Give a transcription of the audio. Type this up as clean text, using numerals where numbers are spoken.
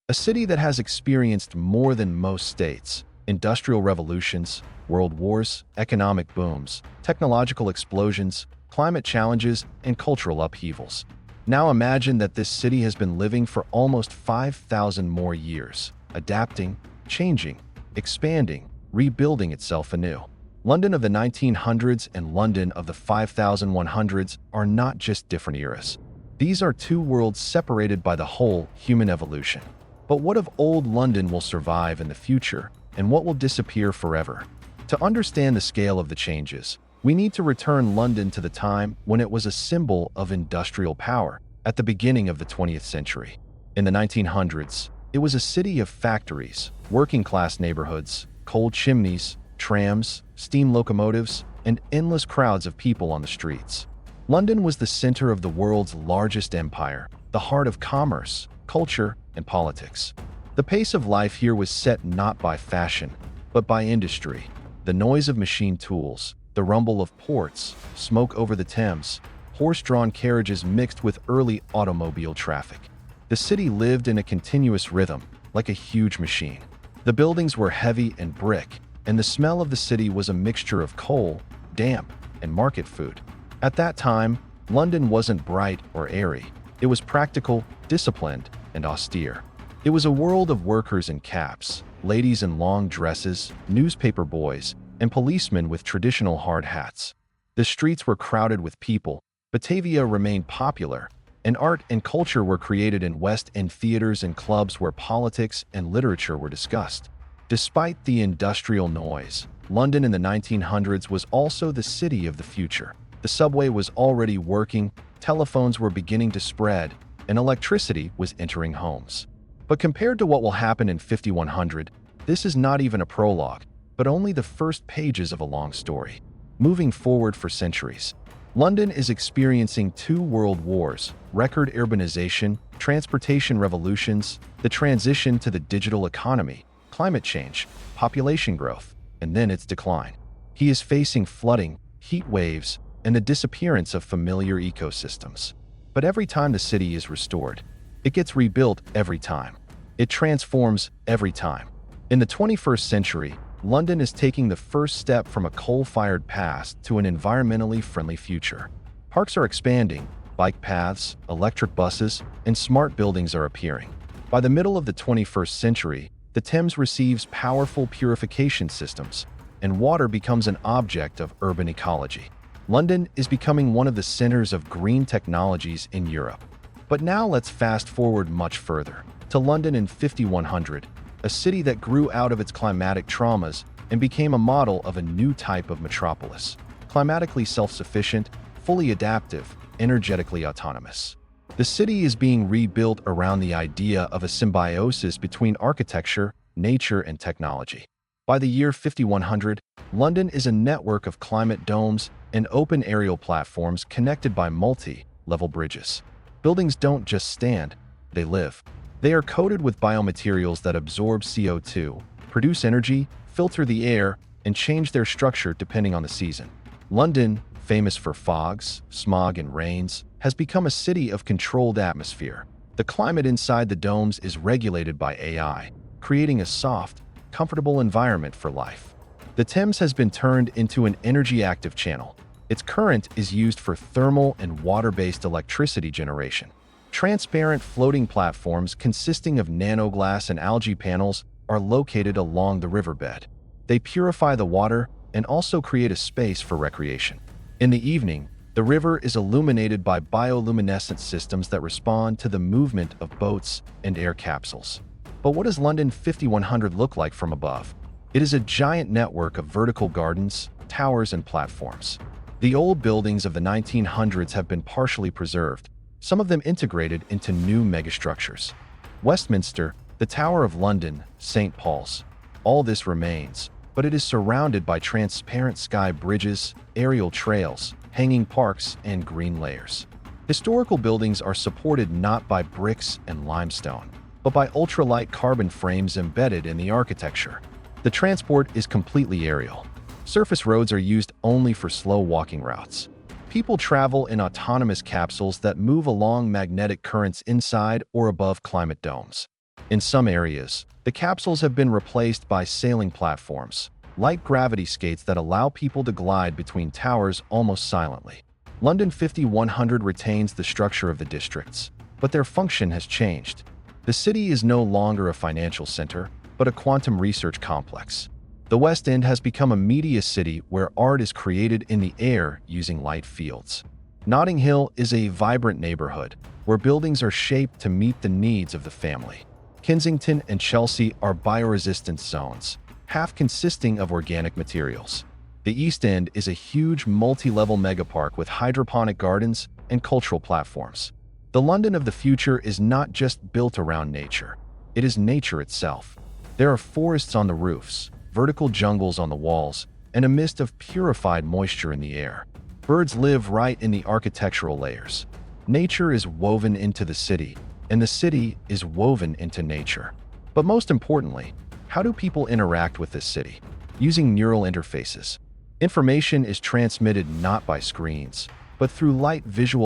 a city that has experienced more than most states: industrial revolutions, world wars, economic booms, technological explosions, climate challenges, and cultural upheavals. Now imagine that this city has been living for almost 5,000 more years, adapting, changing, expanding, rebuilding itself anew. London of the 1900s and London of the 5100s are not just different eras. These are two worlds separated by the whole human evolution. But what of old London will survive in the future, and what will disappear forever? To understand the scale of the changes, we need to return London to the time when it was a symbol of industrial power at the beginning of the 20th century. In the 1900s, it was a city of factories, working-class neighborhoods, coal chimneys, trams, steam locomotives, and endless crowds of people on the streets. London was the center of the world's largest empire, the heart of commerce, culture, and politics. The pace of life here was set not by fashion, but by industry. The noise of machine tools, the rumble of ports, smoke over the Thames, horse-drawn carriages mixed with early automobile traffic. The city lived in a continuous rhythm, like a huge machine. The buildings were heavy and brick, and the smell of the city was a mixture of coal, damp, and market food. At that time, London wasn't bright or airy. It was practical, disciplined, and austere. It was a world of workers in caps, ladies in long dresses, newspaper boys, and policemen with traditional hard hats. The streets were crowded with people, Batavia remained popular, and art and culture were created in West End theaters and clubs where politics and literature were discussed. Despite the industrial noise, London in the 1900s was also the city of the future. The subway was already working, telephones were beginning to spread, and electricity was entering homes. But compared to what will happen in 5100, this is not even a prologue, but only the first pages of a long story. Moving forward for centuries, London is experiencing two world wars, record urbanization, transportation revolutions, the transition to the digital economy, climate change, population growth, and then its decline. He is facing flooding, heat waves, and the disappearance of familiar ecosystems. But every time the city is restored, it gets rebuilt every time. It transforms every time. In the 21st century, London is taking the first step from a coal-fired past to an environmentally friendly future. Parks are expanding, bike paths, electric buses, and smart buildings are appearing. By the middle of the 21st century, the Thames receives powerful purification systems, and water becomes an object of urban ecology. London is becoming one of the centers of green technologies in Europe. But now let's fast forward much further, to London in 5100, a city that grew out of its climatic traumas and became a model of a new type of metropolis, climatically self-sufficient, fully adaptive, energetically autonomous. The city is being rebuilt around the idea of a symbiosis between architecture, nature, and technology. By the year 5100, London is a network of climate domes and open aerial platforms connected by multi-level bridges. Buildings don't just stand, they live. They are coated with biomaterials that absorb CO2, produce energy, filter the air, and change their structure depending on the season. London, famous for fogs, smog, and rains, has become a city of controlled atmosphere. The climate inside the domes is regulated by AI, creating a soft, comfortable environment for life. The Thames has been turned into an energy-active channel. Its current is used for thermal and water-based electricity generation. Transparent floating platforms consisting of nanoglass and algae panels are located along the riverbed. They purify the water and also create a space for recreation. In the evening, the river is illuminated by bioluminescent systems that respond to the movement of boats and air capsules. But what does London 5100 look like from above? It is a giant network of vertical gardens, towers, and platforms. The old buildings of the 1900s have been partially preserved, some of them integrated into new megastructures. Westminster, the Tower of London, St. Paul's. All this remains, but it is surrounded by transparent sky bridges, aerial trails, hanging parks, and green layers. Historical buildings are supported not by bricks and limestone, but by ultralight carbon frames embedded in the architecture. The transport is completely aerial. Surface roads are used only for slow walking routes. People travel in autonomous capsules that move along magnetic currents inside or above climate domes. In some areas, the capsules have been replaced by sailing platforms, light gravity skates that allow people to glide between towers almost silently. London 5100 retains the structure of the districts, but their function has changed. The city is no longer a financial center, but a quantum research complex. The West End has become a media city where art is created in the air using light fields. Notting Hill is a vibrant neighborhood where buildings are shaped to meet the needs of the family. Kensington and Chelsea are bioresistance zones, half consisting of organic materials. The East End is a huge multi-level megapark with hydroponic gardens and cultural platforms. The London of the future is not just built around nature. It is nature itself. There are forests on the roofs, vertical jungles on the walls, and a mist of purified moisture in the air. Birds live right in the architectural layers. Nature is woven into the city, and the city is woven into nature. But most importantly, how do people interact with this city? Using neural interfaces. Information is transmitted not by screens, but through light visual